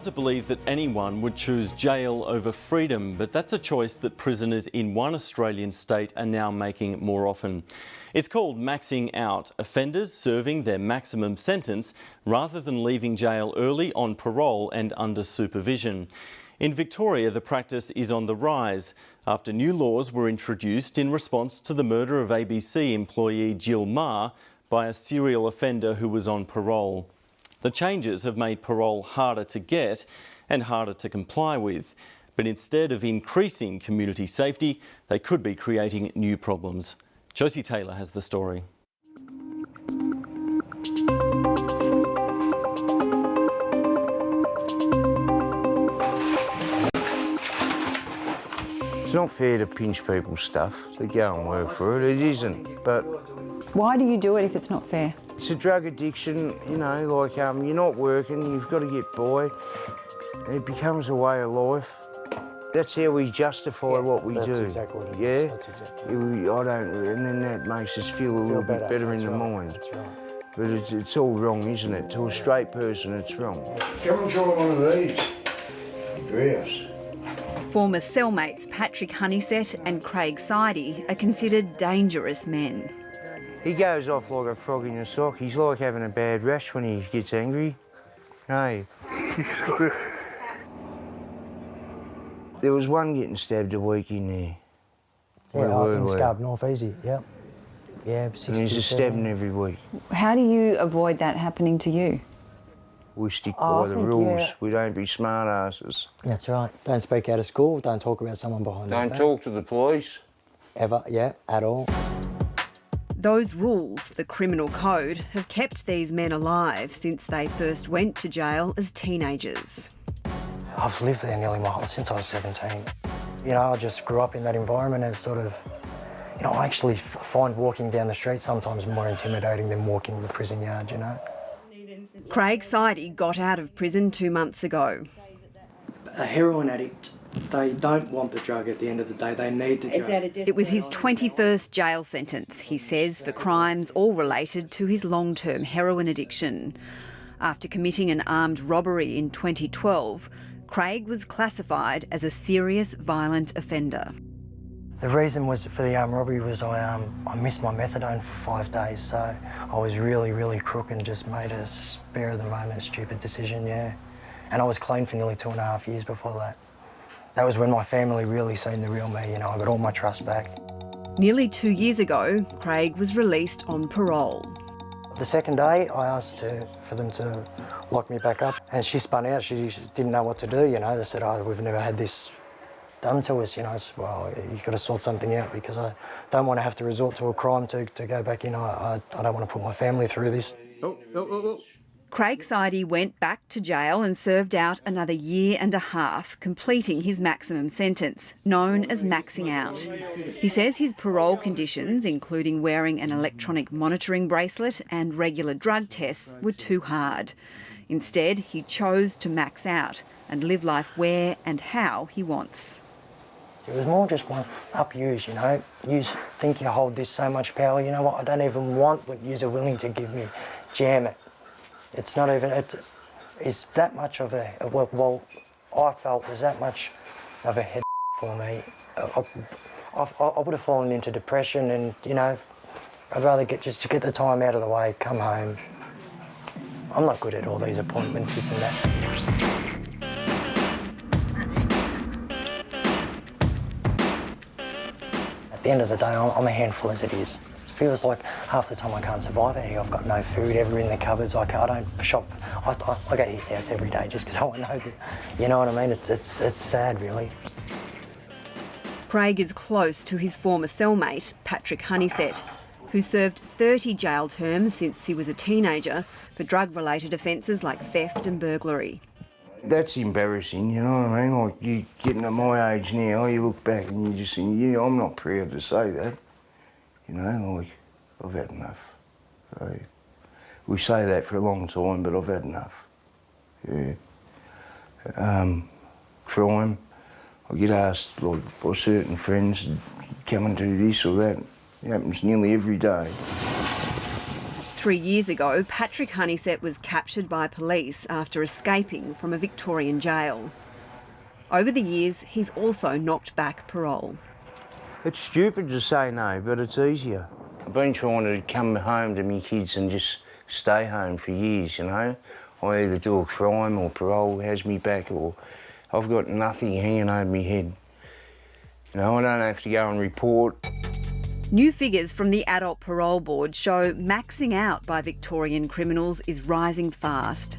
to believe that anyone would choose jail over freedom, but that's a choice that prisoners in one Australian state are now making more often. It's called maxing out, offenders serving their maximum sentence rather than leaving jail early on parole and under supervision. In Victoria, the practice is on the rise after new laws were introduced in response to the murder of ABC employee Jill Maher by a serial offender who was on parole. The changes have made parole harder to get and harder to comply with, but instead of increasing community safety, they could be creating new problems. Josie Taylor has the story. It's not fair to pinch people's stuff. They go and work for it. It isn't, but... Why do you do it if it's not fair? It's a drug addiction, you know, like you're not working, you've got to get by. It becomes a way of life. That's how we justify what we do. That's exactly what it is. Yeah? That's exactly what it is. I don't, and then that makes us feel a little bit better in the mind. That's right. But it's all wrong, isn't it? To a straight person, it's wrong. Come and try one of these. Grouse. Former cellmates Patrick Honeysett and Craig Sidey are considered dangerous men. He goes off like a frog in a sock. He's like having a bad rash when he gets angry. Hey. There was one getting stabbed a week in there. Yeah, in Scarborough North Easy, yeah. Yeah, 67. And there's a stabbing every week. How do you avoid that happening to you? We stick by the rules. Yeah. We don't be smart asses. That's right. Don't speak out of school. Don't talk about someone behind their back. Don't talk to the police. Ever, yeah, at all. Those rules, the criminal code, have kept these men alive since they first went to jail as teenagers. I've lived there nearly since I was 17. You know, I just grew up in that environment and sort of, you know, I actually find walking down the street sometimes more intimidating than walking the prison yard, you know. Craig Sidey got out of prison 2 months ago. A heroin addict, they don't want the drug at the end of the day, they need the drug. It was his 21st jail sentence, he says, for crimes all related to his long-term heroin addiction. After committing an armed robbery in 2012, Craig was classified as a serious violent offender. The reason was for the armed robbery was I missed my methadone for 5 days, so I was really crook and just made a spare of the moment stupid decision, yeah. And I was clean for nearly 2.5 years before that. That was when my family really seen the real me, you know, I got all my trust back. Nearly 2 years ago, Craig was released on parole. The second day, I asked for them to lock me back up, and she spun out. She didn't know what to do, you know. They said, oh, we've never had this done to us, you know. Said, well, you've got to sort something out because I don't want to have to resort to a crime to go back in. I don't want to put my family through this. Craig Sidey went back to jail and served out another 1.5 years, completing his maximum sentence, known as maxing out. He says his parole conditions, including wearing an electronic monitoring bracelet and regular drug tests, were too hard. Instead, he chose to max out and live life where and how he wants. It was more just one up-use, you know. You think you hold this so much power, you know what, I don't even want what you're willing to give me. Jam it. It's not even, it's that much of a, well, I felt was that much of a head for me. I would have fallen into depression and, you know, I'd rather just to get the time out of the way, come home. I'm not good at all these appointments, this and that. At the end of the day, I'm a handful as it is. It feels like half the time I can't survive out here. I've got no food ever in the cupboards. I don't shop. I go to his house every day just because I want to know that, you know what I mean? It's sad, really. Craig is close to his former cellmate, Patrick Honeysett, who served 30 jail terms since he was a teenager for drug-related offences like theft and burglary. That's embarrassing, you know what I mean? Like, you getting at my age now, you look back and you just think, yeah, I'm not proud to say that. You know, like, I've had enough. So, we say that for a long time, but I've had enough. Yeah. Crime, I get asked like, by certain friends, come and do this or that. It happens nearly every day. 3 years ago, Patrick Honeysett was captured by police after escaping from a Victorian jail. Over the years, he's also knocked back parole. It's stupid to say no, but it's easier. I've been trying to come home to me kids and just stay home for years, you know. I either do a crime or parole has me back, or I've got nothing hanging over my head. You know, I don't have to go and report. New figures from the Adult Parole Board show maxing out by Victorian criminals is rising fast.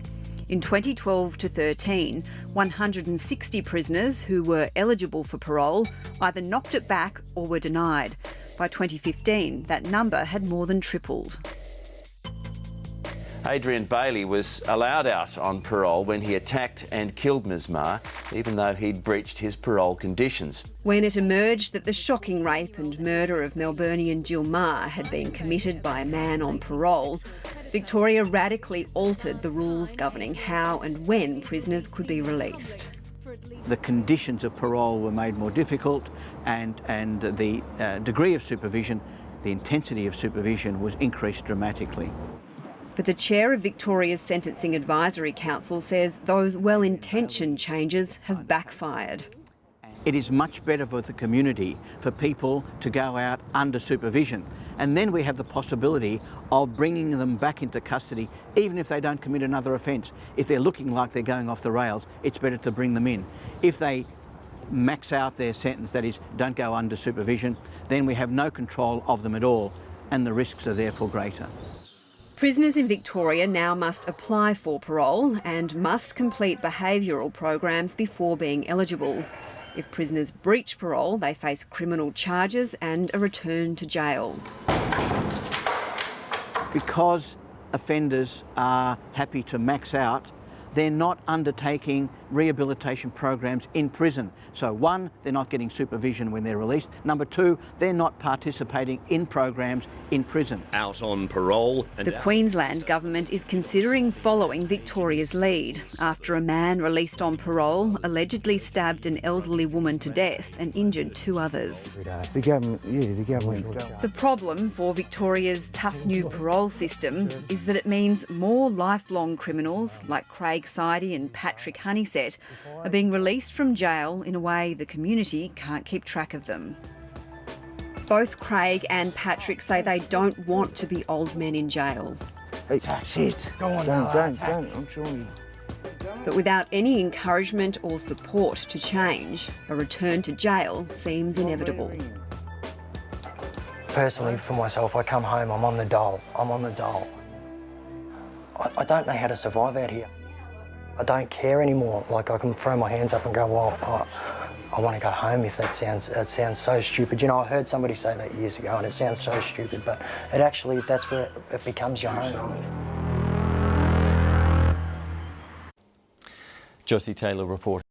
In 2012 to 13, 160 prisoners who were eligible for parole either knocked it back or were denied. By 2015, that number had more than tripled. Adrian Bailey was allowed out on parole when he attacked and killed Ms Marr, even though he'd breached his parole conditions. When it emerged that the shocking rape and murder of Melburnian Jill Marr had been committed by a man on parole, Victoria radically altered the rules governing how and when prisoners could be released. The conditions of parole were made more difficult, and the degree of supervision, the intensity of supervision was increased dramatically. But the chair of Victoria's Sentencing Advisory Council says those well-intentioned changes have backfired. It is much better for the community for people to go out under supervision, and then we have the possibility of bringing them back into custody even if they don't commit another offence. If they're looking like they're going off the rails, it's better to bring them in. If they max out their sentence, that is, don't go under supervision, then we have no control of them at all, and the risks are therefore greater. Prisoners in Victoria now must apply for parole and must complete behavioural programs before being eligible. If prisoners breach parole, they face criminal charges and a return to jail. Because offenders are happy to max out, they're not undertaking rehabilitation programs in prison. So one, they're not getting supervision when they're released. Number two, they're not participating in programs in prison. Out on parole. The Queensland government is considering following Victoria's lead after a man released on parole allegedly stabbed an elderly woman to death and injured 2 others. The government. The problem for Victoria's tough new parole system is that it means more lifelong criminals like Craig Sidey and Patrick Honeysett are being released from jail in a way the community can't keep track of them. Both Craig and Patrick say they don't want to be old men in jail. That's it. Go on, don't. I'm sorry. But without any encouragement or support to change, a return to jail seems inevitable. Personally, for myself, I come home, I'm on the dole. I don't know how to survive out here. I don't care anymore. Like, I can throw my hands up and go, well, I want to go home. If that sounds so stupid. You know, I heard somebody say that years ago, and it sounds so stupid, but it actually, that's where it becomes your home. Josie Taylor reporting.